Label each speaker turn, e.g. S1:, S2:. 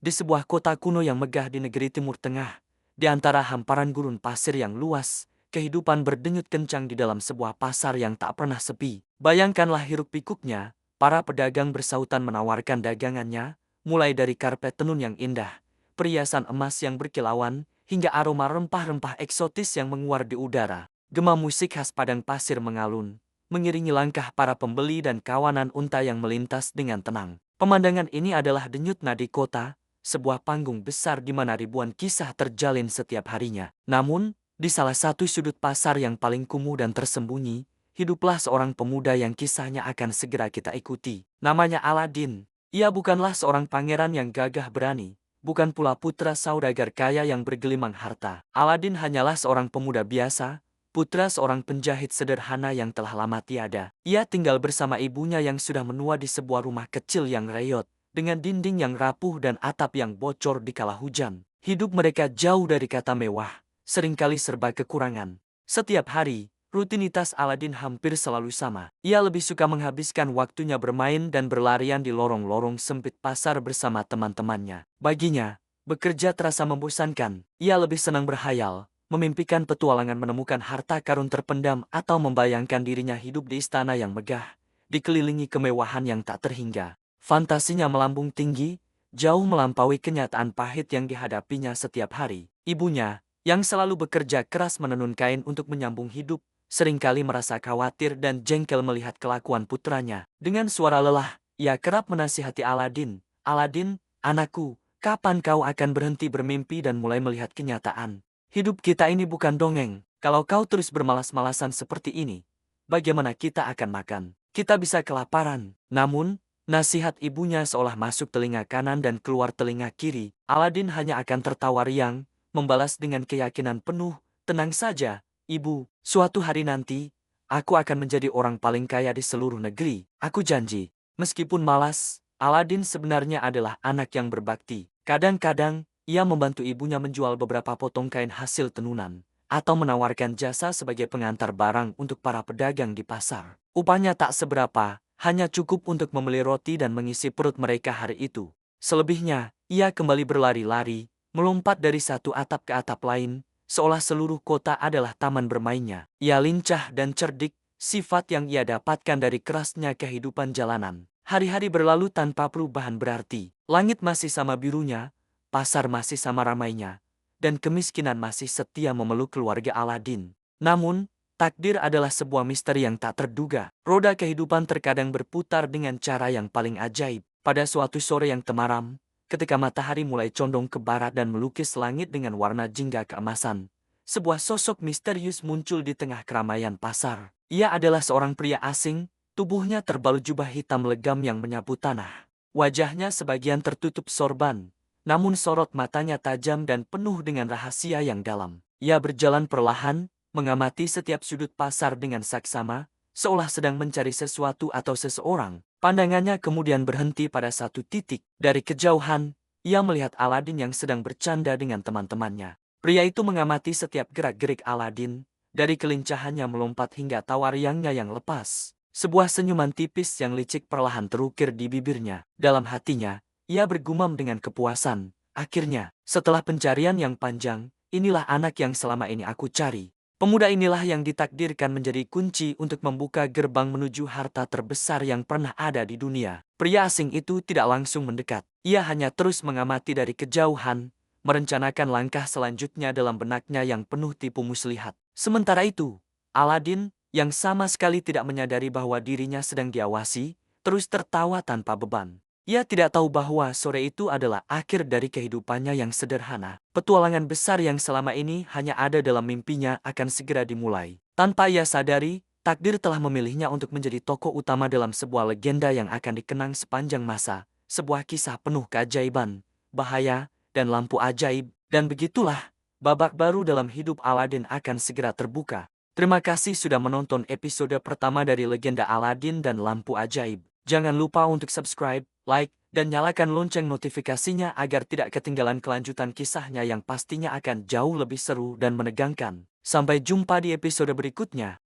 S1: Di sebuah kota kuno yang megah di negeri Timur Tengah, di antara hamparan gurun pasir yang luas, kehidupan berdenyut kencang di dalam sebuah pasar yang tak pernah sepi. Bayangkanlah hiruk-pikuknya, para pedagang bersautan menawarkan dagangannya, mulai dari karpet tenun yang indah, perhiasan emas yang berkilauan, hingga aroma rempah-rempah eksotis yang menguar di udara. Gema musik khas padang pasir mengalun, mengiringi langkah para pembeli dan kawanan unta yang melintas dengan tenang. Pemandangan ini adalah denyut nadi kota, sebuah panggung besar di mana ribuan kisah terjalin setiap harinya. Namun, di salah satu sudut pasar yang paling kumuh dan tersembunyi, hiduplah seorang pemuda yang kisahnya akan segera kita ikuti. Namanya Aladin. Ia bukanlah seorang pangeran yang gagah berani, bukan pula putra saudagar kaya yang bergelimang harta. Aladin hanyalah seorang pemuda biasa, putra seorang penjahit sederhana yang telah lama tiada. Ia tinggal bersama ibunya yang sudah menua di sebuah rumah kecil yang reyot, dengan dinding yang rapuh dan atap yang bocor di kala hujan. Hidup mereka jauh dari kata mewah, seringkali serba kekurangan. Setiap hari, rutinitas Aladin hampir selalu sama. Ia lebih suka menghabiskan waktunya bermain dan berlarian di lorong-lorong sempit pasar bersama teman-temannya. Baginya, bekerja terasa membosankan. Ia lebih senang berhayal, memimpikan petualangan menemukan harta karun terpendam atau membayangkan dirinya hidup di istana yang megah, dikelilingi kemewahan yang tak terhingga. Fantasinya melambung tinggi, jauh melampaui kenyataan pahit yang dihadapinya setiap hari. Ibunya, yang selalu bekerja keras menenun kain untuk menyambung hidup, seringkali merasa khawatir dan jengkel melihat kelakuan putranya. Dengan suara lelah, ia kerap menasihati Aladin. "Aladin, anakku, kapan kau akan berhenti bermimpi dan mulai melihat kenyataan? Hidup kita ini bukan dongeng. Kalau kau terus bermalas-malasan seperti ini, bagaimana kita akan makan? Kita bisa kelaparan." Namun, nasihat ibunya seolah masuk telinga kanan dan keluar telinga kiri. Aladin hanya akan tertawa riang, membalas dengan keyakinan penuh, "Tenang saja, ibu. Suatu hari nanti, aku akan menjadi orang paling kaya di seluruh negeri. Aku janji." Meskipun malas, Aladin sebenarnya adalah anak yang berbakti. Kadang-kadang, ia membantu ibunya menjual beberapa potong kain hasil tenunan, atau menawarkan jasa sebagai pengantar barang untuk para pedagang di pasar. Upahnya tak seberapa, hanya cukup untuk membeli roti dan mengisi perut mereka hari itu. Selebihnya, ia kembali berlari-lari, melompat dari satu atap ke atap lain, seolah seluruh kota adalah taman bermainnya. Ia lincah dan cerdik, sifat yang ia dapatkan dari kerasnya kehidupan jalanan. Hari-hari berlalu tanpa perubahan berarti. Langit masih sama birunya, pasar masih sama ramainya, dan kemiskinan masih setia memeluk keluarga Aladin. Namun, takdir adalah sebuah misteri yang tak terduga. Roda kehidupan terkadang berputar dengan cara yang paling ajaib. Pada suatu sore yang temaram, ketika matahari mulai condong ke barat dan melukis langit dengan warna jingga keemasan, sebuah sosok misterius muncul di tengah keramaian pasar. Ia adalah seorang pria asing, tubuhnya terbalut jubah hitam legam yang menyapu tanah. Wajahnya sebagian tertutup sorban, namun sorot matanya tajam dan penuh dengan rahasia yang dalam. Ia berjalan perlahan, mengamati setiap sudut pasar dengan saksama, seolah sedang mencari sesuatu atau seseorang. Pandangannya kemudian berhenti pada satu titik. Dari kejauhan, ia melihat Aladin yang sedang bercanda dengan teman-temannya. Pria itu mengamati setiap gerak-gerik Aladin, dari kelincahannya melompat hingga tawa riangnya yang lepas. Sebuah senyuman tipis yang licik perlahan terukir di bibirnya. Dalam hatinya, ia bergumam dengan kepuasan. Akhirnya, setelah pencarian yang panjang, inilah anak yang selama ini aku cari. Pemuda inilah yang ditakdirkan menjadi kunci untuk membuka gerbang menuju harta terbesar yang pernah ada di dunia. Pria asing itu tidak langsung mendekat. Ia hanya terus mengamati dari kejauhan, merencanakan langkah selanjutnya dalam benaknya yang penuh tipu muslihat. Sementara itu, Aladin, yang sama sekali tidak menyadari bahwa dirinya sedang diawasi, terus tertawa tanpa beban. Ia tidak tahu bahwa sore itu adalah akhir dari kehidupannya yang sederhana. Petualangan besar yang selama ini hanya ada dalam mimpinya akan segera dimulai. Tanpa ia sadari, takdir telah memilihnya untuk menjadi tokoh utama dalam sebuah legenda yang akan dikenang sepanjang masa. Sebuah kisah penuh keajaiban, bahaya, dan lampu ajaib. Dan begitulah, babak baru dalam hidup Aladin akan segera terbuka. Terima kasih sudah menonton episode pertama dari Legenda Aladin dan Lampu Ajaib. Jangan lupa untuk subscribe, like, dan nyalakan lonceng notifikasinya agar tidak ketinggalan kelanjutan kisahnya yang pastinya akan jauh lebih seru dan menegangkan. Sampai jumpa di episode berikutnya.